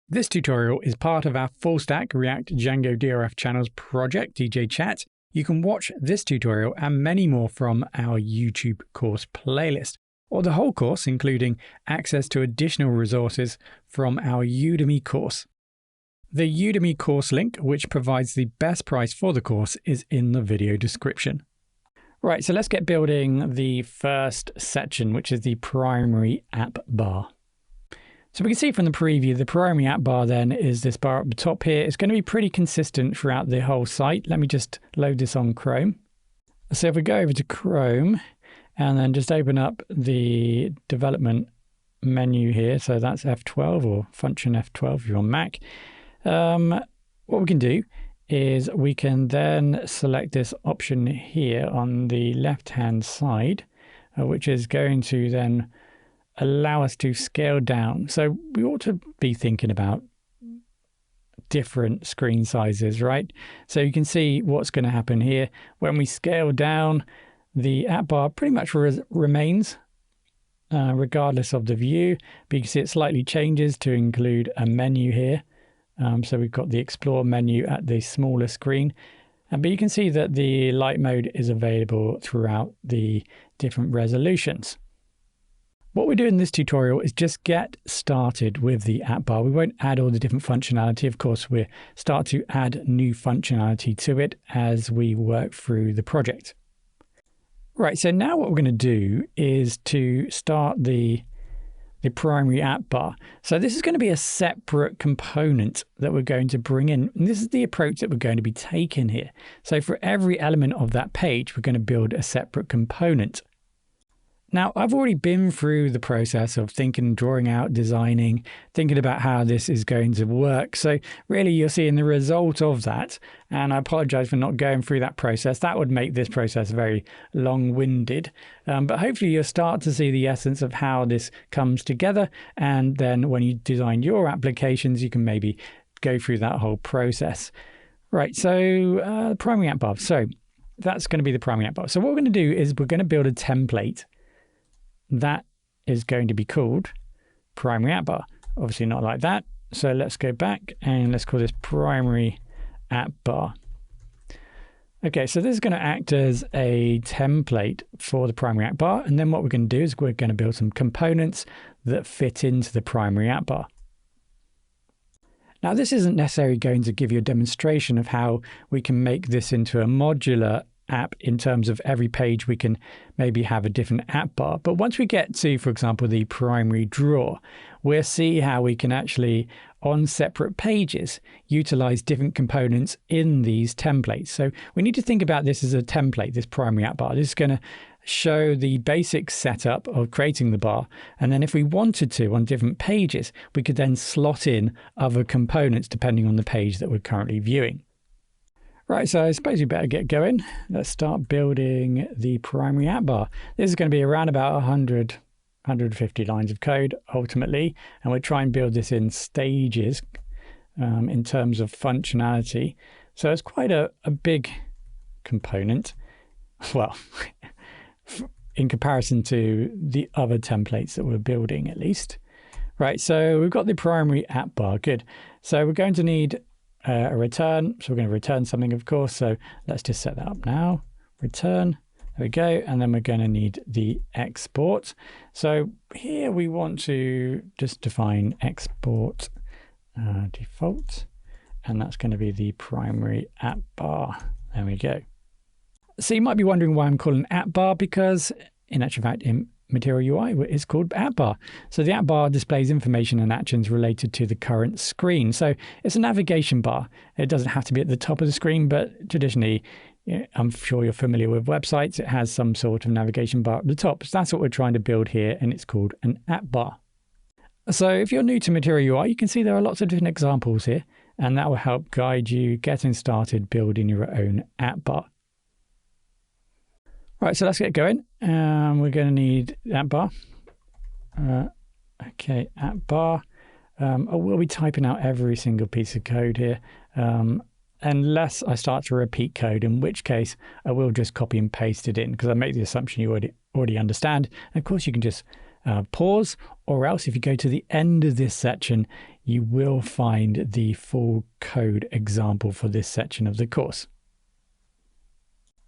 This tutorial is part of our full-stack React Django DRF channels project, DJ Chat. You can watch this tutorial and many more from our YouTube course playlist, or the whole course, including access to additional resources from our Udemy course. The Udemy course link, which provides the best price for the course, is in the video description. Right, so let's get building the first section, which is the primary app bar. So we can see from the preview, the primary app bar then is this bar at the top here. It's going to be pretty consistent throughout the whole site. Let me just load this on Chrome. So if we go over to Chrome and then just open up the development menu here, so that's F12 or function F12 if you're on Mac. What we can do is we can then select this option here on the left-hand side, which is going to then allow us to scale down. So we ought to be thinking about different screen sizes, right? So you can see what's going to happen here. When we scale down, the app bar pretty much remains regardless of the view, but you can see it slightly changes to include a menu here. So we've got the Explore menu at the smaller screen. But you can see that the light mode is available throughout the different resolutions. What we do in this tutorial is just get started with the app bar. We won't add all the different functionality. Of course, we'll start to add new functionality to it as we work through the project. Right, so now what we're going to do is to start the primary app bar. So this is going to be a separate component that we're going to bring in. And this is the approach that we're going to be taking here. So for every element of that page, we're going to build a separate component. Now, I've already been through the process of thinking, drawing out, designing, thinking about how this is going to work. So really, you're seeing the result of that. And I apologize for not going through that process. That would make this process very long-winded. But hopefully you'll start to see the essence of how this comes together. And then when you design your applications, you can maybe go through that whole process. Right, so primary app bar. So that's going to be the primary app bar. So what we're going to do is we're going to build a template that is going to be called primary app bar. Obviously not like that. So let's go back and let's call this primary app bar. Okay, so this is going to act as a template for the primary app bar. And then what we're going to do is we're going to build some components that fit into the primary app bar. Now, this isn't necessarily going to give you a demonstration of how we can make this into a modular app in terms of every page we can maybe have a different app bar. But once we get to, for example, the primary drawer, we'll see how we can actually, on separate pages, utilize different components in these templates. So we need to think about this as a template, this primary app bar. This is going to show the basic setup of creating the bar. And then if we wanted to, on different pages, we could then slot in other components depending on the page that we're currently viewing. Right, so I suppose we better get going. Let's start building the primary app bar. This is going to be around about 100, 150 lines of code ultimately, and we'll try and build this in stages in terms of functionality. So it's quite a big component, well, in comparison to the other templates that we're building at least. Right, so we've got the primary app bar, good. So we're going to need a return, so we're going to return something, of course. So let's just set that up now. Return, there we go. And then we're going to need the export. So here we want to just define export default, and that's going to be the primary app bar. There we go. So you might be wondering why I'm calling app bar, because in actual fact, in Material UI is called app bar. So the app bar displays information and actions related to the current screen. So it's a navigation bar. It doesn't have to be at the top of the screen, but traditionally, I'm sure you're familiar with websites. It has some sort of navigation bar at the top. So that's what we're trying to build here, and it's called an app bar. So if you're new to Material UI, you can see there are lots of different examples here, and that will help guide you getting started building your own app bar. Right, so let's get going. We're going to need app bar. Okay, app bar. We'll be typing out every single piece of code here, unless I start to repeat code, in which case I will just copy and paste it in, because I make the assumption you already understand. And of course, you can just pause, or else if you go to the end of this section, you will find the full code example for this section of the course.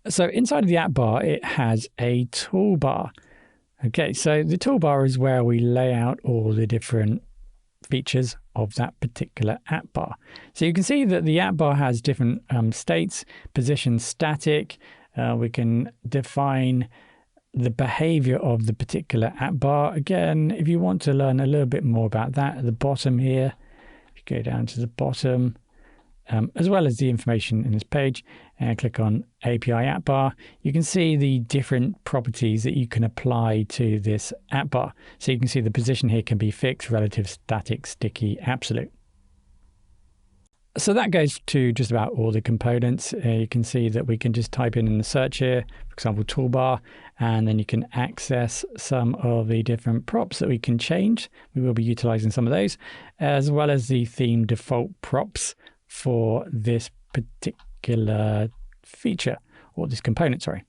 So inside of the app bar, it has a toolbar. Okay, so the toolbar is where we lay out all the different features of that particular app bar. So you can see that the app bar has different states, position static. We can define the behavior of the particular app bar. Again, if you want to learn a little bit more about that, at the bottom here, if you go down to the bottom, as well as the information in this page, and click on API app bar, you can see the different properties that you can apply to this app bar. So you can see the position here can be fixed, relative, static, sticky, absolute. So that goes to just about all the components. You can see that we can just type in the search here, for example, toolbar, and then you can access some of the different props that we can change. We will be utilizing some of those, as well as the theme default props for this particular feature, or this component, sorry.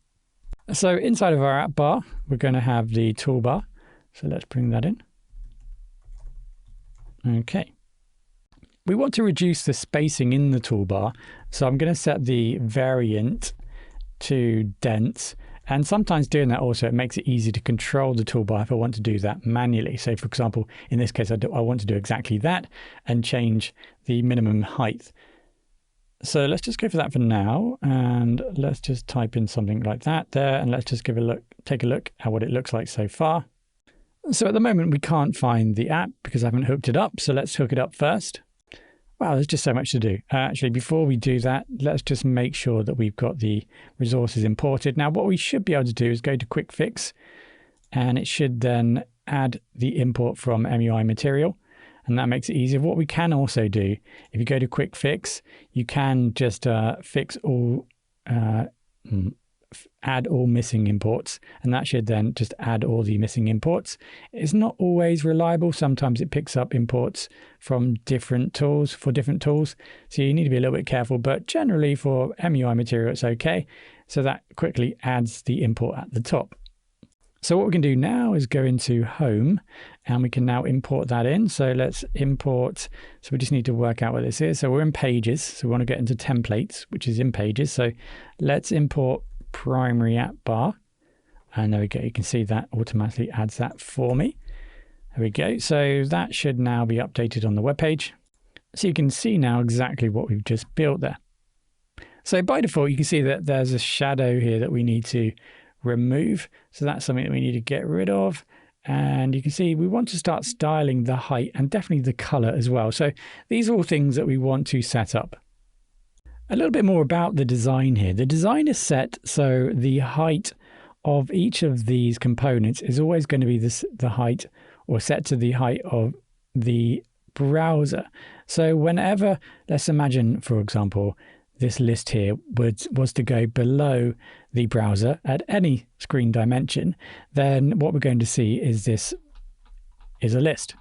So inside of our app bar, we're going to have the toolbar. So let's bring that in. Okay. We want to reduce the spacing in the toolbar, so I'm going to set the variant to dense, and sometimes doing that also, it makes it easy to control the toolbar if I want to do that manually. So for example, in this case, I want to do exactly that and change the minimum height. So let's just go for that for now, and let's just type in something like that there, and let's just take a look at what it looks like so far. So at the moment, we can't find the app because I haven't hooked it up, so let's hook it up first. Wow, there's just so much to do. Actually, before we do that, let's just make sure that we've got the resources imported. Now, what we should be able to do is go to Quick Fix, and it should then add the import from MUI material, and that makes it easier. What we can also do, if you go to Quick Fix, you can just fix all, add all missing imports, and that should then just add all the missing imports. It's not always reliable. Sometimes it picks up imports from different tools for different tools, so you need to be a little bit careful, but generally for MUI material it's okay. So that quickly adds the import at the top. So what we can do now is go into Home, and we can now import that in. So let's import. So we just need to work out what this is. So we're in Pages, so we want to get into Templates, which is in Pages. So let's import primary app bar, and there we go. You can see that automatically adds that for me. There we go. So that should now be updated on the web page. So you can see now exactly what we've just built there. So by default, you can see that there's a shadow here that we need to remove. So that's something that we need to get rid of. And you can see we want to start styling the height and definitely the color as well. So these are all things that we want to set up. A little bit more about the design here. The design is set so the height of each of these components is always going to be the height, or set to the height of the browser. So whenever, let's imagine, for example, this list here was to go below the browser at any screen dimension, then what we're going to see is this is a list,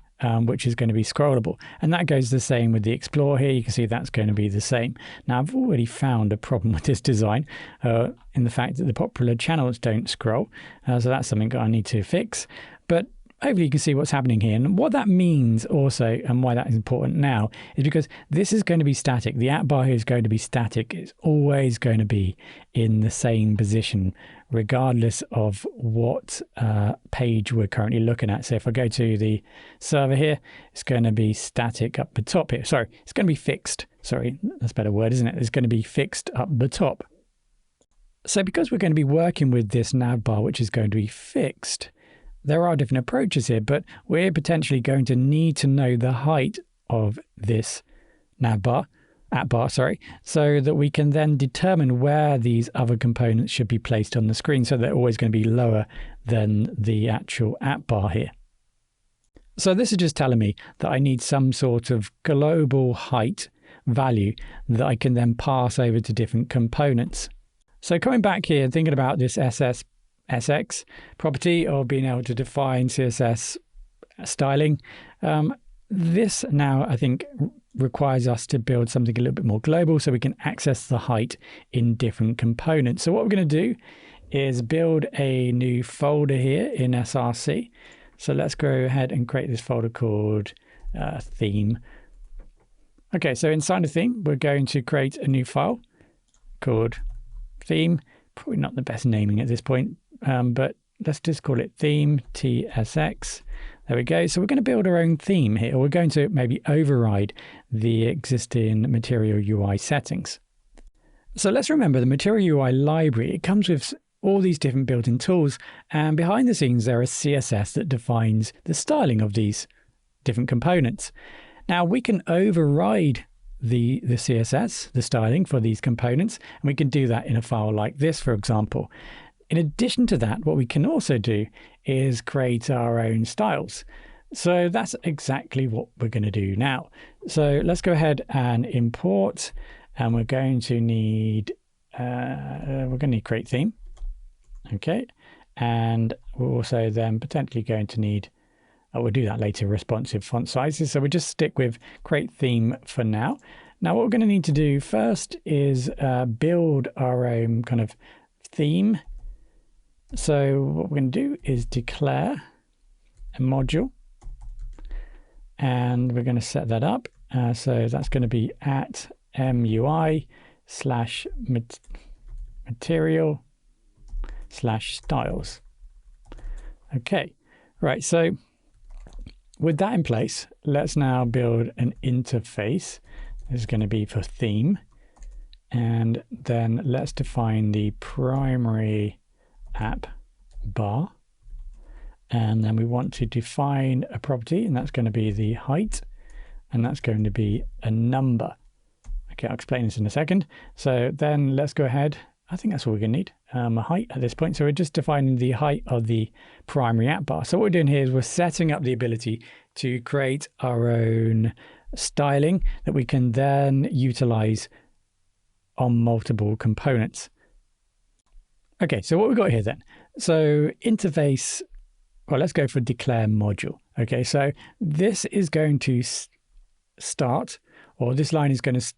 which is going to be scrollable. And that goes the same with the Explore here. You can see that's going to be the same. Now, I've already found a problem with this design in the fact that the popular channels don't scroll. So that's something I need to fix. But hopefully you can see what's happening here. And what that means also, and why that is important now, is because this is going to be static. The app bar here is going to be static. It's always going to be in the same position, regardless of what page we're currently looking at. So if I go to the server here, it's going to be static up the top here. Sorry, it's going to be fixed. Sorry, that's a better word, isn't it? It's going to be fixed up the top. So because we're going to be working with this nav bar, which is going to be fixed, there are different approaches here, but we're potentially going to need to know the height of this app bar, so that we can then determine where these other components should be placed on the screen, so they're always going to be lower than the actual app bar here. So this is just telling me that I need some sort of global height value that I can then pass over to different components. So coming back here, thinking about this SX property of being able to define CSS styling. This now, I think, requires us to build something a little bit more global so we can access the height in different components. So what we're going to do is build a new folder here in SRC. So let's go ahead and create this folder called theme Okay, so inside the theme, we're going to create a new file called theme. Probably not the best naming at this point, but let's just call it theme tsx. There we go. So we're going to build our own theme here. We're going to maybe override the existing Material UI settings. So let's remember the Material UI library. It comes with all these different built-in tools, and behind the scenes there is CSS that defines the styling of these different components. Now we can override the CSS, the styling for these components, and we can do that in a file like this, for example. In addition to that, what we can also do is create our own styles. So that's exactly what we're going to do now. So let's go ahead and import, and we're going to need create theme. Okay, and we're also then potentially going to need, we'll do that later, responsive font sizes. So we'll just stick with create theme for now. Now what we're going to need to do first is build our own kind of theme. So what we're going to do is declare a module, and we're going to set that up. So that's going to be at MUI/material/styles. Okay, right. So with that in place, let's now build an interface. This is going to be for theme. And then let's define the primary app bar. And then we want to define a property, and that's going to be the height. And that's going to be a number. Okay, I'll explain this in a second. So then let's go ahead. I think that's all we're going to need, a height at this point. So we're just defining the height of the primary app bar. So what we're doing here is we're setting up the ability to create our own styling that we can then utilize on multiple components. Okay, so what we've got here then. So interface, well, let's go for declare module. Okay, so this is going to start, or this line is going to,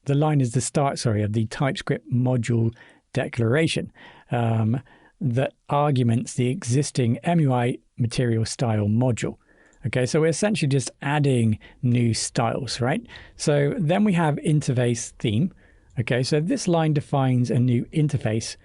the line is the start, sorry, of the TypeScript module declaration that arguments the existing MUI material style module. Okay, so we're essentially just adding new styles, right? So then we have interface theme. Okay, so this line defines a new interface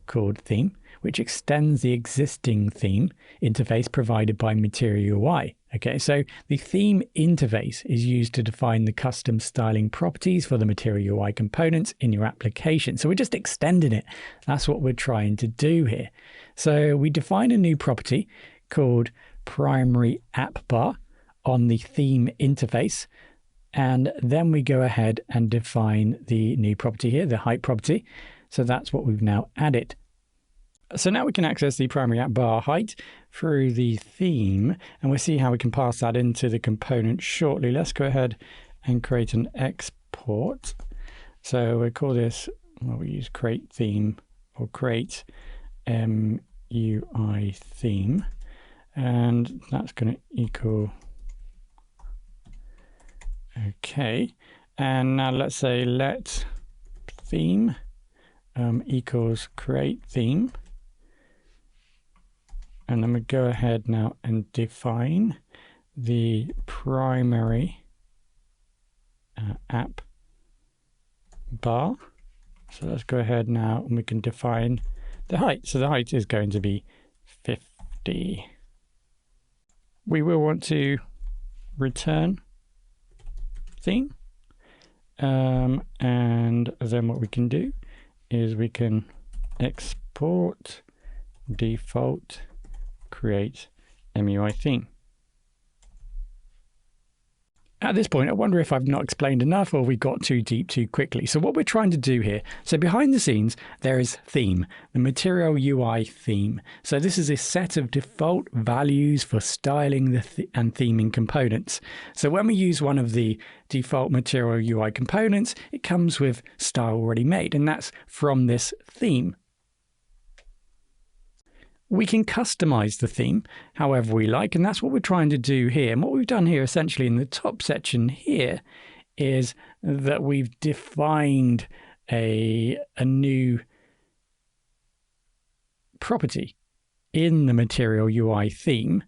called theme, which extends the existing theme interface provided by Material UI. Okay, so the theme interface is used to define the custom styling properties for the Material UI components in your application. So we're just extending it. That's what we're trying to do here. So we define a new property called primary app bar on the theme interface. And then we go ahead and define the new property here, the height property. So that's what we've now added. So now we can access the primary app bar height through the theme, and we'll see how we can pass that into the component shortly. Let's go ahead and create an export. So we'll call this, well, we use create theme or create MUI theme, and that's going to equal, okay. And now let's say let theme equals create theme. And then we go ahead now and define the primary app bar. So let's go ahead now and we can define the height. So the height is going to be 50. We will want to return theme. And then what we can do is we can export default create MUI theme. At this point, I wonder if I've not explained enough or we got too deep too quickly. So what we're trying to do here, so behind the scenes, there is theme, the Material UI theme. So this is a set of default values for styling and theming components. So when we use one of the default Material UI components, it comes with style already made, and that's from this theme. We can customize the theme however we like, and that's what we're trying to do here. And what we've done here essentially in the top section here is that we've defined a new property in the Material UI theme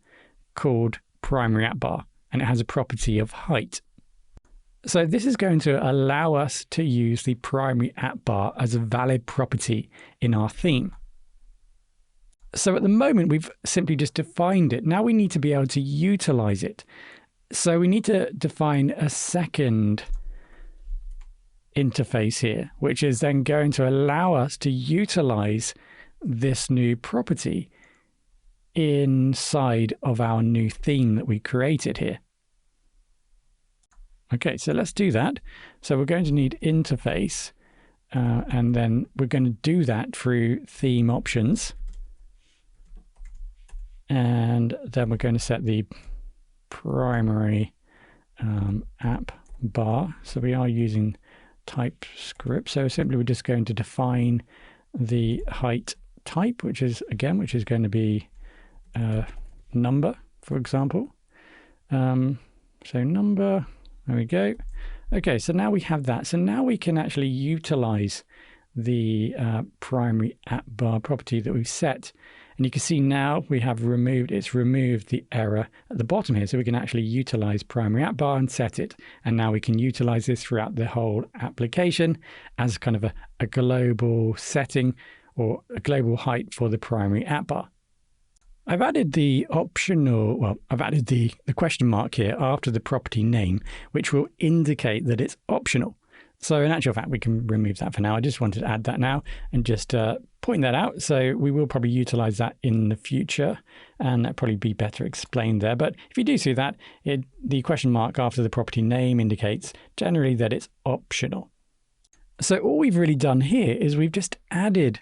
called primary app bar, and it has a property of height. So this is going to allow us to use the primary app bar as a valid property in our theme. So at the moment, we've simply just defined it. Now we need to be able to utilize it. So we need to define a second interface here, which is then going to allow us to utilize this new property inside of our new theme that we created here. Okay, so let's do that. So we're going to need interface, and then we're going to do that through theme options. And then we're going to set the primary app bar. So we are using TypeScript. So simply we're just going to define the height type, which is going to be number, for example. So number, there we go. Okay, so now we have that. So now we can actually utilize the primary app bar property that we've set. And you can see now we have removed the error at the bottom here. So we can actually utilize primary app bar and set it. And now we can utilize this throughout the whole application as kind of a global setting or a global height for the primary app bar. I've added the question mark here after the property name, which will indicate that it's optional. So in actual fact, we can remove that for now. I just wanted to add that now and just point that out. So we will probably utilize that in the future, and that'd probably be better explained there. But if you do see that, the question mark after the property name indicates generally that it's optional. So all we've really done here is we've just added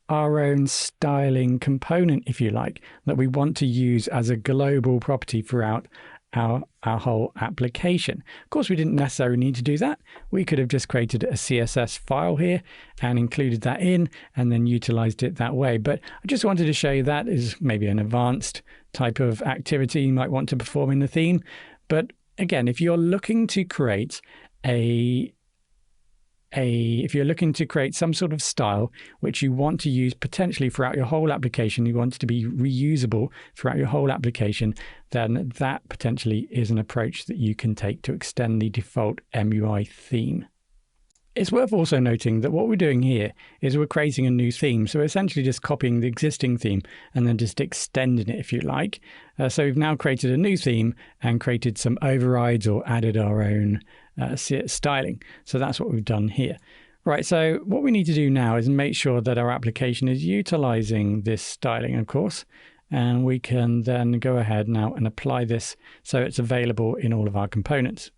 our own styling component, if you like, that we want to use as a global property throughout our whole application. Of course, we didn't necessarily need to do that. We could have just created a CSS file here and included that in and then utilized it that way. But I just wanted to show you that is maybe an advanced type of activity you might want to perform in the theme. But again, if you're looking to create if you're looking to create some sort of style which you want to use potentially throughout your whole application, you want it to be reusable throughout your whole application, then that potentially is an approach that you can take to extend the default MUI theme. It's worth also noting that what we're doing here is we're creating a new theme. So we're essentially just copying the existing theme and then just extending it, if you like. So we've now created a new theme and created some overrides or added our own styling. So that's what we've done here. Right, so what we need to do now is make sure that our application is utilizing this styling, of course. And we can then go ahead now and apply this so it's available in all of our components.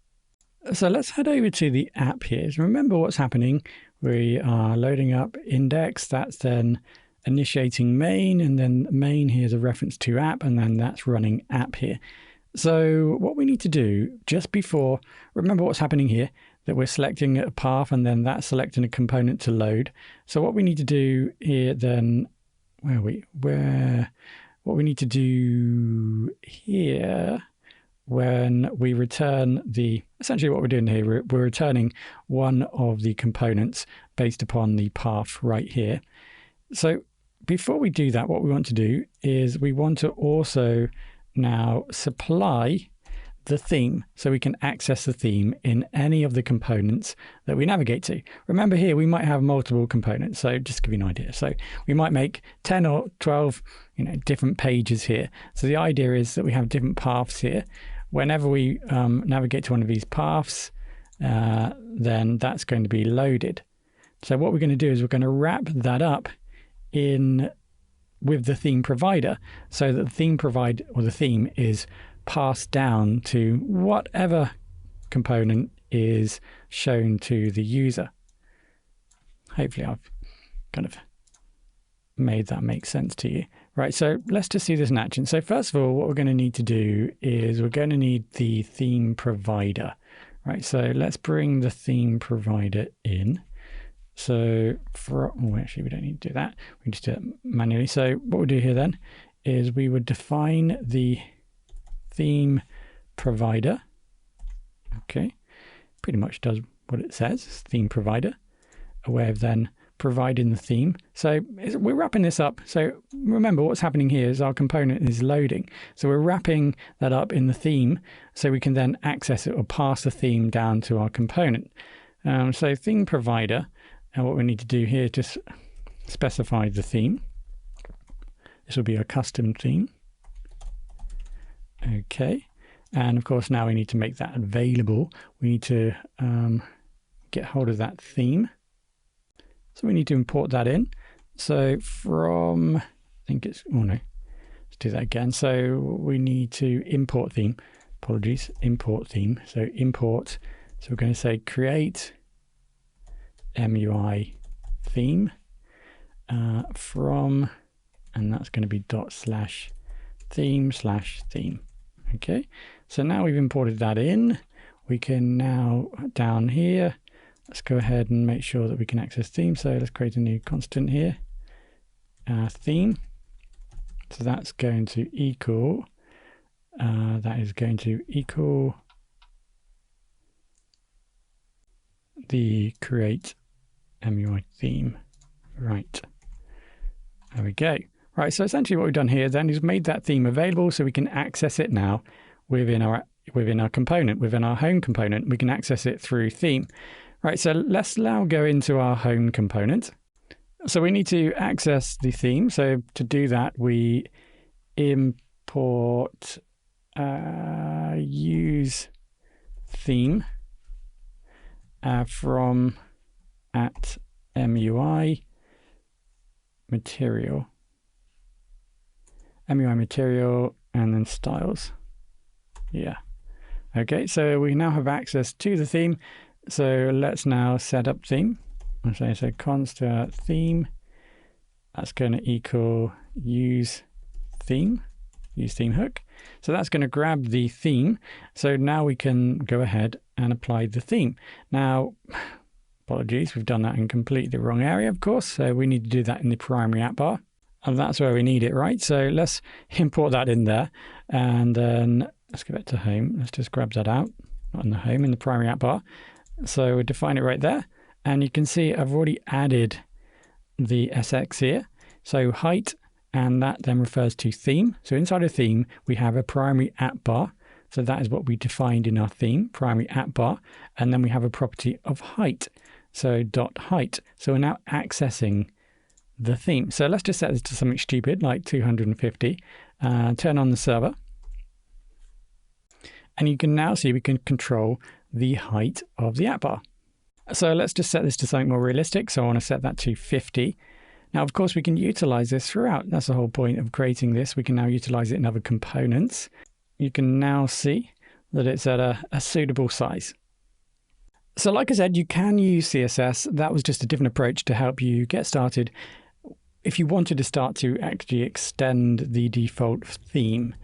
So let's head over to the app here. So remember what's happening. We are loading up index. That's then initiating main, and then main here is a reference to app, and then that's running app here. So what we need to do just before, remember what's happening here, that we're selecting a path and then that's selecting a component to load. So what we need to do here then, what we need to do here when we return essentially what we're doing here, we're returning one of the components based upon the path right here. So before we do that, what we want to do is we want to also now supply the theme so we can access the theme in any of the components that we navigate to. Remember here, we might have multiple components. So just to give you an idea. So we might make 10 or 12 different pages here. So the idea is that we have different paths here. Whenever we navigate to one of these paths, then that's going to be loaded. So what we're going to do is we're going to wrap that up in with the theme provider so that the theme provider or the theme is passed down to whatever component is shown to the user. Hopefully I've kind of made that make sense to you. Right, so let's just see this in action. So first of all, what we're going to need to do is we're going to need the theme provider. Right, so let's bring the theme provider in. So actually we don't need to do that. We can just do it manually. So what we'll do here then is we would define the theme provider. Okay, pretty much does what it says, theme provider. A way of then providing the theme. So we're wrapping this up. So remember what's happening here is our component is loading. So we're wrapping that up in the theme so we can then access it or pass the theme down to our component. So theme provider, and what we need to do here is just specify the theme. This will be a custom theme. Okay. And of course, now we need to make that available. We need to get hold of that theme. So we need to import that in. So from, I think it's, oh no, let's do that again. So we need to import theme. Apologies, import theme. So import, so we're going to say create MUI theme from, and that's going to be ./theme/theme. Okay, so now we've imported that in. We can now, down here, let's go ahead and make sure that we can access theme. So let's create a new constant here, theme. So that's going to equal, that is going to equal the create MUI theme. Right, there we go. Right, so essentially what we've done here then is made that theme available so we can access it now within our component, within our home component. We can access it through theme. Right, so let's now go into our home component. So we need to access the theme. So to do that, we import use theme from @MUI material. MUI material and then styles. Yeah. Okay, so we now have access to the theme. So let's now set up theme. So const theme. That's going to equal use theme hook. So that's going to grab the theme. So now we can go ahead and apply the theme. Now, apologies, we've done that in completely the wrong area, of course. So we need to do that in the primary app bar. And that's where we need it, right? So let's import that in there. And then let's go back to home. Let's just grab that out, not in the home, in the primary app bar. So we define it right there. And you can see I've already added the SX here. So height, and that then refers to theme. So inside a theme, we have a primary app bar. So that is what we defined in our theme, primary app bar. And then we have a property of height. So .height. So we're now accessing the theme. So let's just set this to something stupid like 250. Turn on the server. And you can now see we can control the height of the app bar. So let's just set this to something more realistic. So I want to set that to 50. Now, of course, we can utilize this throughout. That's the whole point of creating this. We can now utilize it in other components. You can now see that it's at a suitable size. So like I said, you can use CSS. That was just a different approach to help you get started if you wanted to start to actually extend the default theme.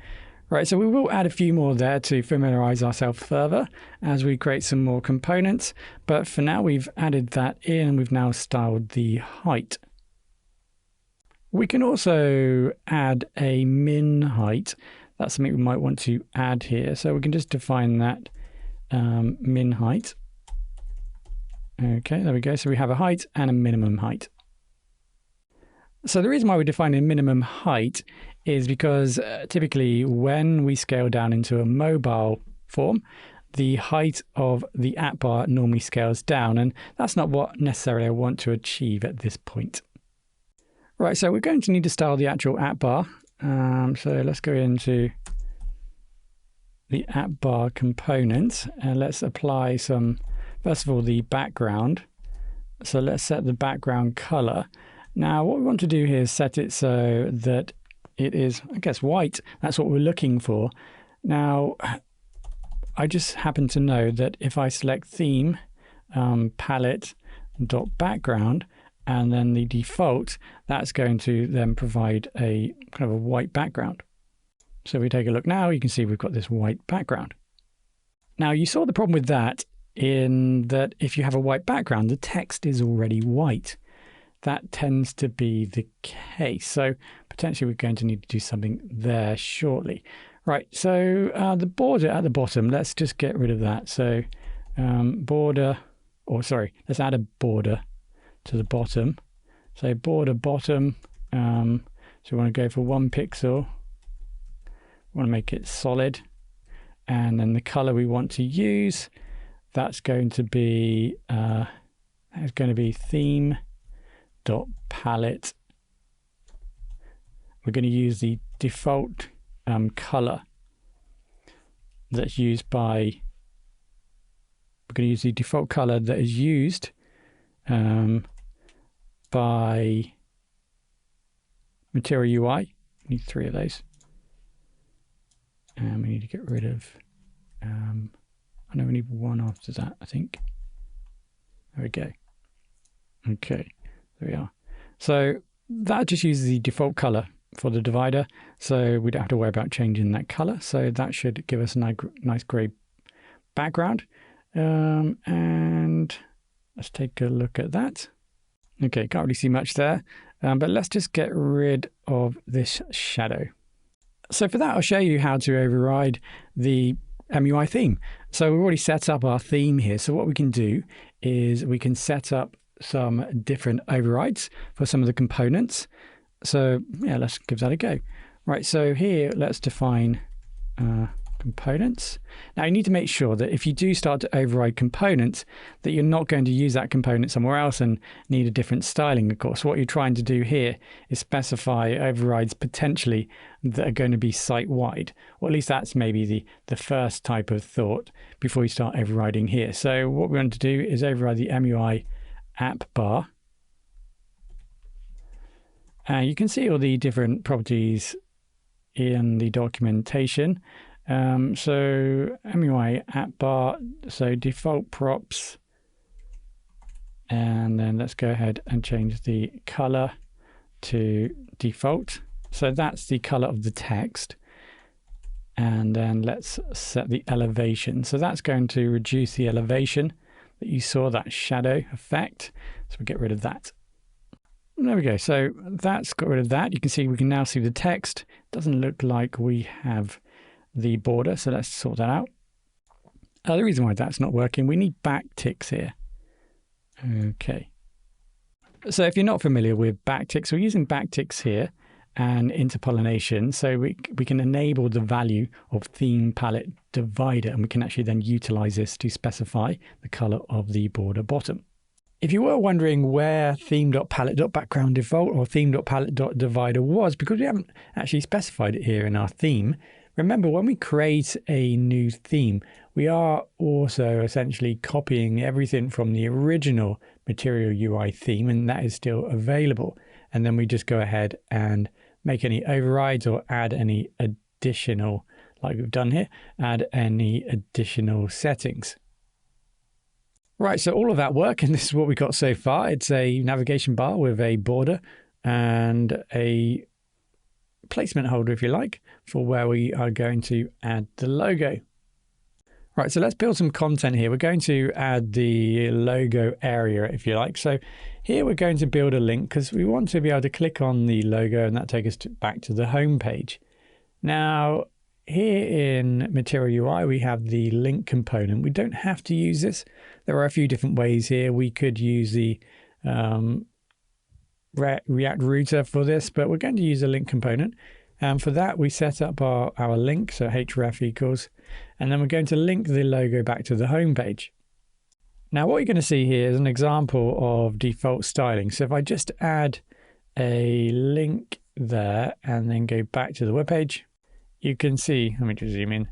Right, so we will add a few more there to familiarize ourselves further as we create some more components. But for now, we've added that in and we've now styled the height. We can also add a min height. That's something we might want to add here. So we can just define that min height. Okay, there we go. So we have a height and a minimum height. So the reason why we're defining minimum height is because typically when we scale down into a mobile form, the height of the app bar normally scales down, and that's not what necessarily I want to achieve at this point. Right, so we're going to need to style the actual app bar. So let's go into the app bar component and let's apply some, first of all, the background. So let's set the background color. Now, what we want to do here is set it so that it is, I guess, white. That's what we're looking for. Now, I just happen to know that if I select theme, palette.background, and then the default, that's going to then provide a kind of a white background. So if we take a look now, you can see we've got this white background. Now, you saw the problem with that in that if you have a white background, the text is already white. That tends to be the case. So potentially we're going to need to do something there shortly. Right, so the border at the bottom, let's just get rid of that. So let's add a border. to the bottom. So border bottom, so we want to go for 1 pixel. We want to make it solid. And then the color we want to use, that's going to be theme.palette. We're going to use the default color that's used by, we're going to use the default color that is used by Material UI. We need 3 of those. And we need to get rid of, I know we need 1 after that, I think. There we go. Okay, there we are. So that just uses the default color for the divider. So we don't have to worry about changing that color. So that should give us a nice gray background. And let's take a look at that. Okay, can't really see much there. But let's just get rid of this shadow. So for that, I'll show you how to override the MUI theme. So we've already set up our theme here. So what we can do is we can set up some different overrides for some of the components. So yeah, let's give that a go. Right, so here, let's define components. Now you need to make sure that if you do start to override components, that you're not going to use that component somewhere else and need a different styling, of course. What you're trying to do here is specify overrides potentially that are going to be site-wide, or at least that's maybe the first type of thought before you start overriding here. So what we want to do is override the MUI app bar. And you can see all the different properties in the documentation. So MUI app bar, so default props, and then let's go ahead and change the color to default. So that's the color of the text. And then let's set the elevation. So that's going to reduce the elevation that you saw, that shadow effect. So we get rid of that. There we go. So that's got rid of that. You can see, we can now see the text. It doesn't look like we have the border, so let's sort that out. The reason why that's not working, we need backticks here. Okay. So if you're not familiar with backticks, we're using backticks here and interpollination, so we can enable the value of theme palette divider, and we can actually then utilize this to specify the color of the border bottom. If you were wondering where theme.palette.background default or theme.palette.divider was, because we haven't actually specified it here in our theme, remember, when we create a new theme, we are also essentially copying everything from the original Material UI theme, and that is still available. And then we just go ahead and make any overrides or add any additional, like we've done here, add any additional settings. Right, so all of that work, and this is what we got so far. It's a navigation bar with a border and a placement holder, if you like, for where we are going to add the logo. Right, so let's build some content here. We're going to add the logo area, if you like. So here we're going to build a link because we want to be able to click on the logo and that take us back to the home page. Now, here in Material UI, we have the link component. We don't have to use this. There are a few different ways here. We could use the React router for this, but we're going to use a link component. And for that, we set up our link, so href equals, and then we're going to link the logo back to the home page. Now, what you're going to see here is an example of default styling. So if I just add a link there and then go back to the web page, you can see, let me just zoom in.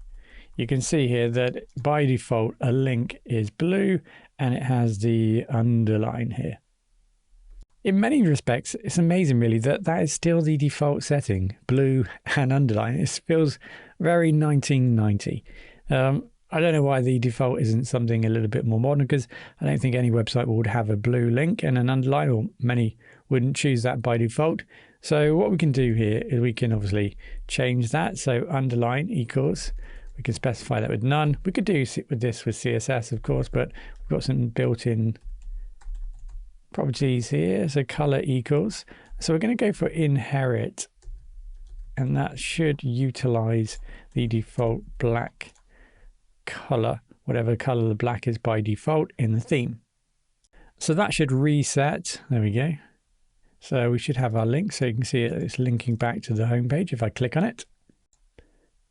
You can see here that by default, a link is blue and it has the underline here. In many respects, it's amazing really that is still the default setting, blue and underline. It feels very 1990. I don't know why the default isn't something a little bit more modern, because I don't think any website would have a blue link and an underline, or many wouldn't choose that by default. So what we can do here is we can obviously change that. So underline equals, we can specify that with none. We could do with this with CSS, of course, but we've got some built-in properties here. So color equals. So we're going to go for inherit, and that should utilize the default black color, whatever color the black is by default in the theme. So that should reset. There we go. So we should have our link. So you can see it's linking back to the home page if I click on it.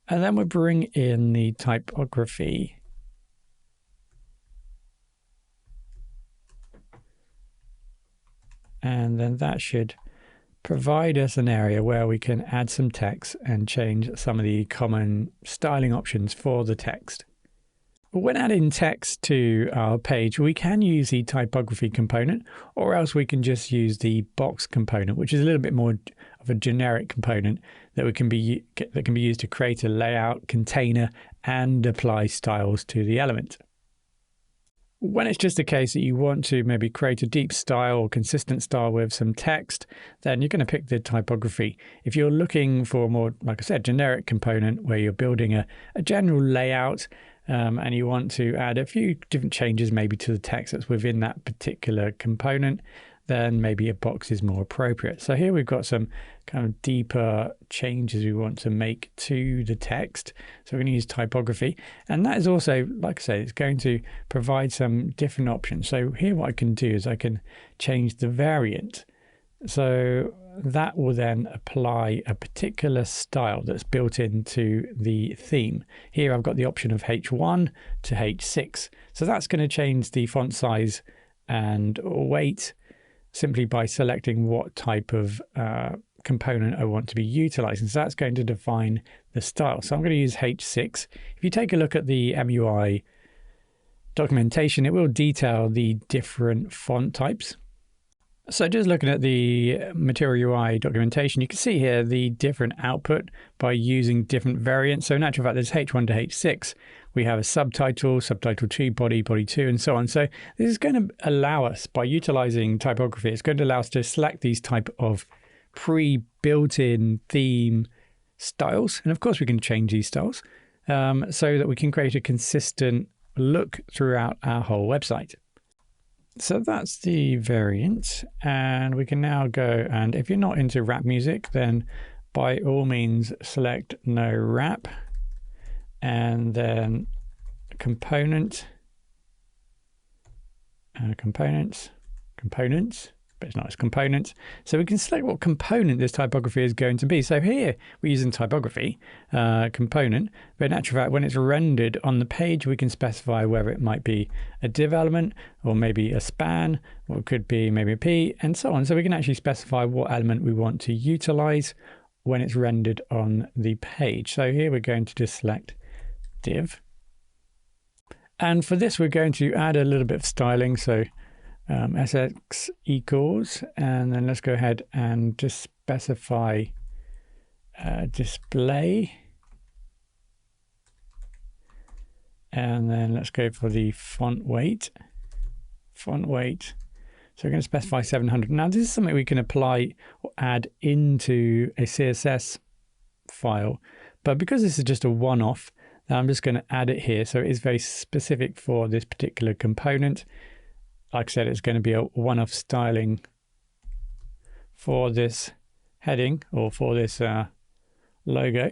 And then we bring in the typography. And then that should provide us an area where we can add some text and change some of the common styling options for the text. When adding text to our page, we can use the typography component, or else we can just use the box component, which is a little bit more of a generic component that can be used to create a layout, container, and apply styles to the element. When it's just a case that you want to maybe create a deep style or consistent style with some text, then you're going to pick the typography. If you're looking for a more, like I said, generic component where you're building a general layout, and you want to add a few different changes maybe to the text that's within that particular component, then maybe a box is more appropriate. So here we've got some kind of deeper changes we want to make to the text. So we're going to use typography. And that is also, like I say, it's going to provide some different options. So here what I can do is I can change the variant. So that will then apply a particular style that's built into the theme. Here I've got the option of H1 to H6. So that's going to change the font size and weight simply by selecting what type of component I want to be utilizing. So that's going to define the style. So I'm going to use H6. If you take a look at the MUI documentation, it will detail the different font types. So just looking at the Material UI documentation, you can see here the different output by using different variants. So in actual fact, there's H1 to H6. We have a subtitle, subtitle 2, body, body 2, and so on. So this is going to allow us, by utilizing typography, it's going to allow us to select these type of pre-built-in theme styles. And of course, we can change these styles so that we can create a consistent look throughout our whole website. So that's the variant, and we can now go, and if you're not into rap music, then by all means select no rap, and then components, but it's not, it's components. So we can select what component this typography is going to be. So here we're using typography component, but in actual fact, when it's rendered on the page, we can specify whether it might be a div element or maybe a span, or it could be maybe a P, and so on. So we can actually specify what element we want to utilize when it's rendered on the page. So here we're going to just select div. And for this, we're going to add a little bit of styling. So SX equals, and then let's go ahead and just specify display, and then let's go for the font weight. So we're going to specify 700. Now this is something we can apply or add into a CSS file, but because this is just a one-off, I'm just going to add it here. So it is very specific for this particular component. Like I said, it's going to be a one-off styling for this heading or for this logo.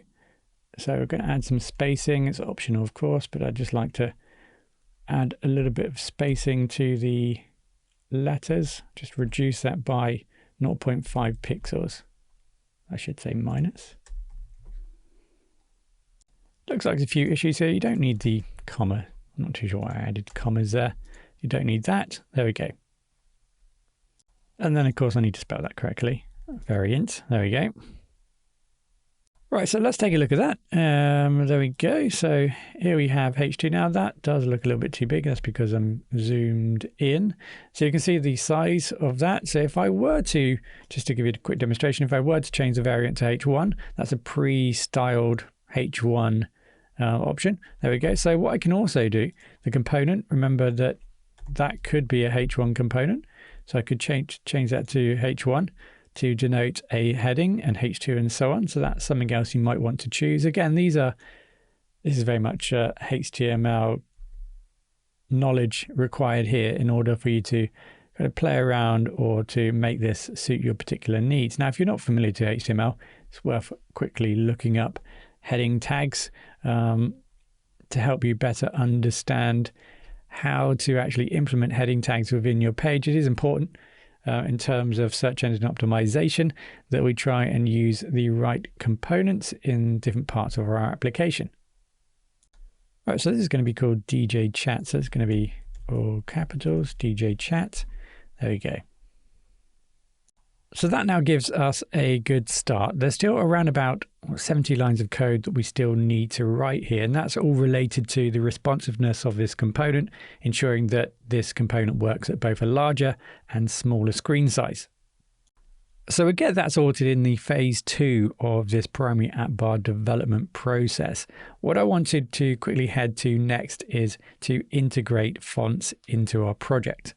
So we're going to add some spacing. It's optional, of course, but I'd just like to add a little bit of spacing to the letters. Just reduce that by 0.5 pixels. I should say minus. Looks like there's a few issues here. You don't need the comma. I'm not too sure why I added commas there. You don't need that. There we go. And then, of course, I need to spell that correctly. Variant. There we go. Right, so let's take a look at that. There we go. So here we have H2. Now that does look a little bit too big. That's because I'm zoomed in. So you can see the size of that. So if I were to, just to give you a quick demonstration, if I were to change the variant to H1, that's a pre-styled H1 option. There we go. So what I can also do, the component, remember that could be a H1 component. So I could change that to H1 to denote a heading, and H2 and so on. So that's something else you might want to choose. Again, this is very much HTML knowledge required here in order for you to kind of play around or to make this suit your particular needs. Now, if you're not familiar to HTML, it's worth quickly looking up heading tags to help you better understand how to actually implement heading tags within your page. It is important in terms of search engine optimization that we try and use the right components in different parts of our application. All right, so this is going to be called DJ Chat. So it's going to be all capitals, DJ Chat. There we go. So that now gives us a good start. There's still around about 70 lines of code that we still need to write here, and that's all related to the responsiveness of this component, ensuring that this component works at both a larger and smaller screen size. So we get that sorted in the phase 2 of this primary app bar development process. What I wanted to quickly head to next is to integrate fonts into our project.